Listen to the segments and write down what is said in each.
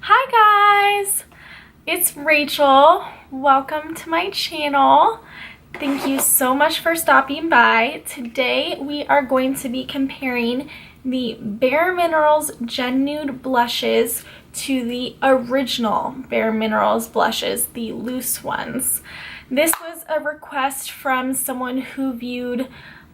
Hi guys, it's Rachel. Welcome to my channel. Thank you so much for stopping by. Today we are going to be comparing the Bare Minerals Gen Nude blushes to the original Bare Minerals blushes, the loose ones. This was a request from someone who viewed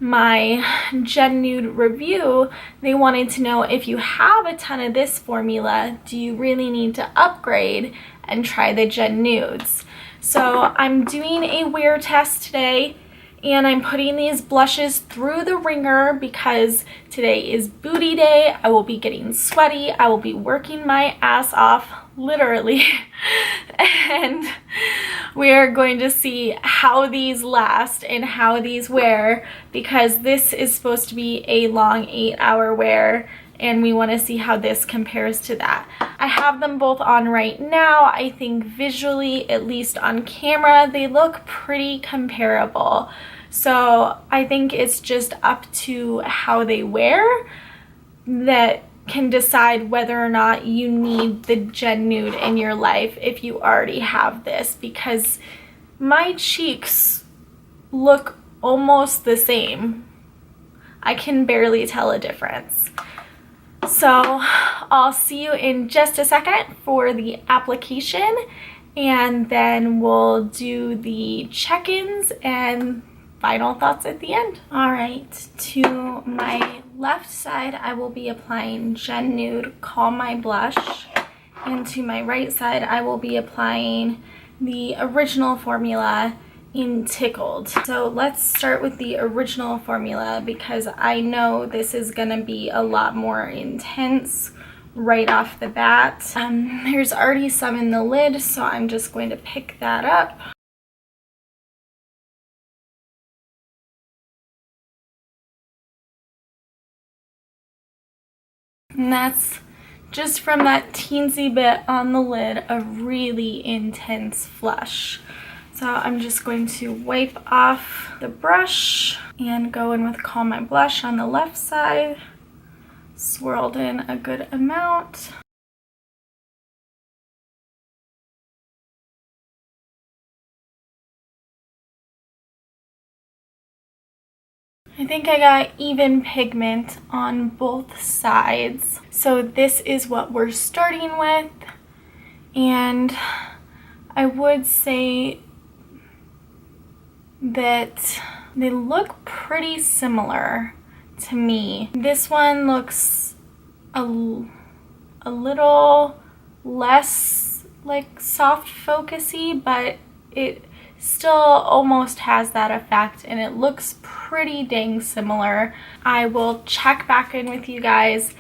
my Gen Nude review. They wanted to know, if you have a ton of this formula, do you really need to upgrade and try the Gen Nudes? So I'm doing a wear test today, and I'm putting these blushes through the ringer because today is booty day. I will be getting sweaty. I will be working my ass off, literally. And we are going to see how these last and how these wear, because this is supposed to be a long 8-hour wear, and we want to see how this compares to that. I have them both on right now. I think visually, at least on camera, they look pretty comparable. So I think it's just up to how they wear that can decide whether or not you need the Gen Nude in your life if you already have this, because my cheeks look almost the same. I can barely tell a difference. So I'll see you in just a second for the application, and then we'll do the check-ins and final thoughts at the end. All right, to my left side, I will be applying Gen Nude Calm My Blush, and to my right side, I will be applying the original formula in Tickled. So let's start with the original formula, because I know this is gonna be a lot more intense right off the bat. There's already some in the lid, so I'm just going to pick that up. And that's just from that teensy bit on the lid, a really intense flush. So I'm just going to wipe off the brush and go in with Calm My Blush on the left side, swirled in a good amount. I think I got even pigment on both sides. So this is what we're starting with, and I would say that they look pretty similar to me. This one looks a little less like soft focusy, but it still almost has that effect, and it looks pretty dang similar. I will check back in with you guys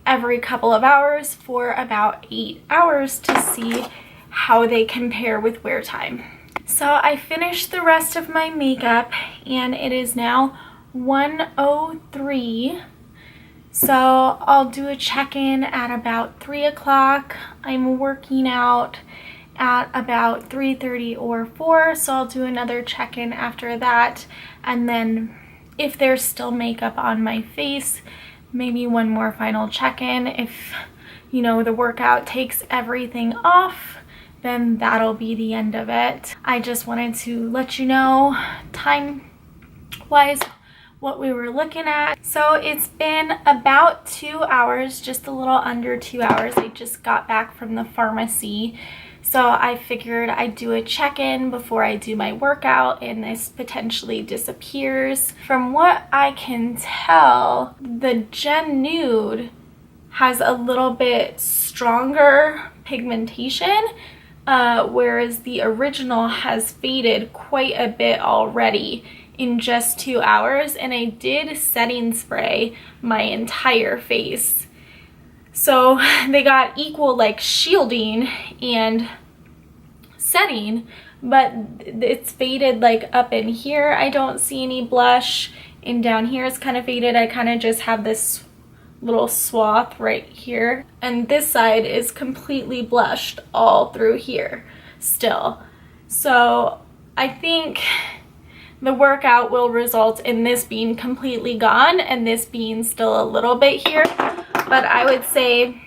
every couple of hours for about 8 hours to see how they compare with wear time. So I finished the rest of my makeup, and it is now 1:03. So I'll do a check-in at about 3 o'clock. I'm working out at about 3:30 or 4, so I'll do another check-in after that, and then if there's still makeup on my face, maybe one more final check-in. If, you know, the workout takes everything off, then that'll be the end of it. I just wanted to let you know time-wise what we were looking at. So it's been about 2 hours, just a little under 2 hours. I just got back from the pharmacy, so I figured I'd do a check-in before I do my workout, and this potentially disappears. From what I can tell, the Gen Nude has a little bit stronger pigmentation, whereas the original has faded quite a bit already in just 2 hours, and I did setting spray my entire face. So they got equal like shielding and setting, but it's faded like up in here. I don't see any blush, and down here it's kind of faded. I kind of just have this little swath right here, and this side is completely blushed all through here still. So I think the workout will result in this being completely gone and this being still a little bit here, but I would say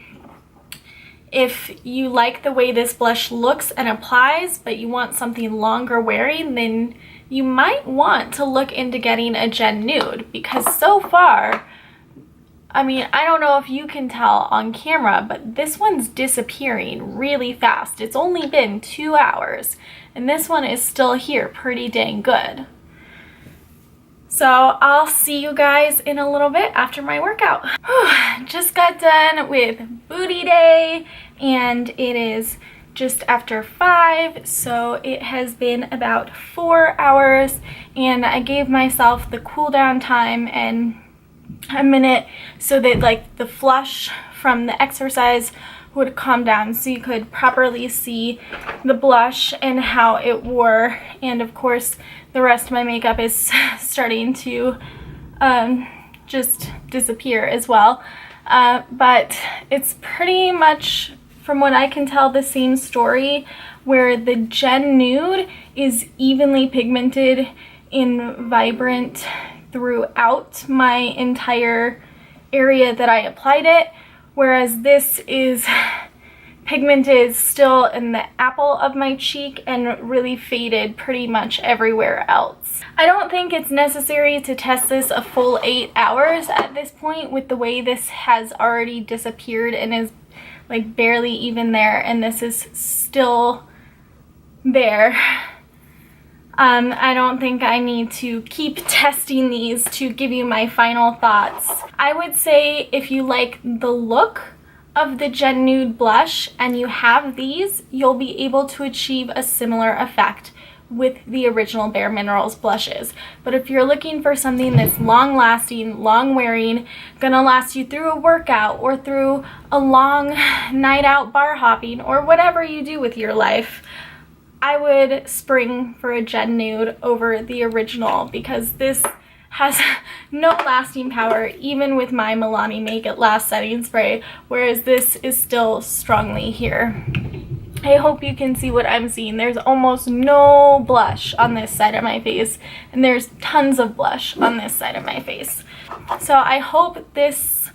If you like the way this blush looks and applies, but you want something longer wearing, then you might want to look into getting a Gen Nude, because so far, I mean, I don't know if you can tell on camera, but this one's disappearing really fast. It's only been 2 hours, and this one is still here pretty dang good. So I'll see you guys in a little bit after my workout. Just got done with booty day, and it is just after 5, so it has been about 4 hours, and I gave myself the cool down time and a minute so that like the flush from the exercise would calm down, so you could properly see the blush and how it wore. And of course the rest of my makeup is starting to just disappear as well, but it's pretty much, from what I can tell, the same story, where the Gen Nude is evenly pigmented and vibrant throughout my entire area that I applied it, whereas this is pigmented still in the apple of my cheek and really faded pretty much everywhere else. I don't think it's necessary to test this a full 8 hours at this point, with the way this has already disappeared and is like barely even there, and this is still there. I don't think I need to keep testing these to give you my final thoughts. I would say if you like the look of the Gen Nude blush and you have these, you'll be able to achieve a similar effect with the original Bare Minerals blushes. But if you're looking for something that's long lasting, long wearing, gonna last you through a workout or through a long night out bar hopping or whatever you do with your life, I would spring for a Gen Nude over the original, because this has no lasting power even with my Milani Make It Last setting spray, whereas this is still strongly here. I hope you can see what I'm seeing. There's almost no blush on this side of my face, and there's tons of blush on this side of my face. So I hope this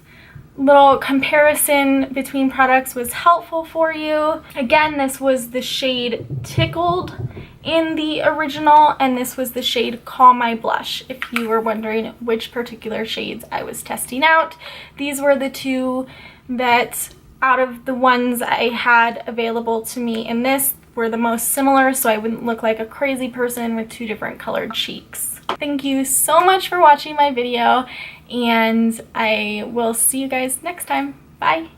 little comparison between products was helpful for you. Again, this was the shade Tickled in the original, and this was the shade Call My Blush, if you were wondering which particular shades I was testing out. These were the two that, out of the ones I had available to me in this, were the most similar, so I wouldn't look like a crazy person with 2 different colored cheeks. Thank you so much for watching my video, and I will see you guys next time. Bye!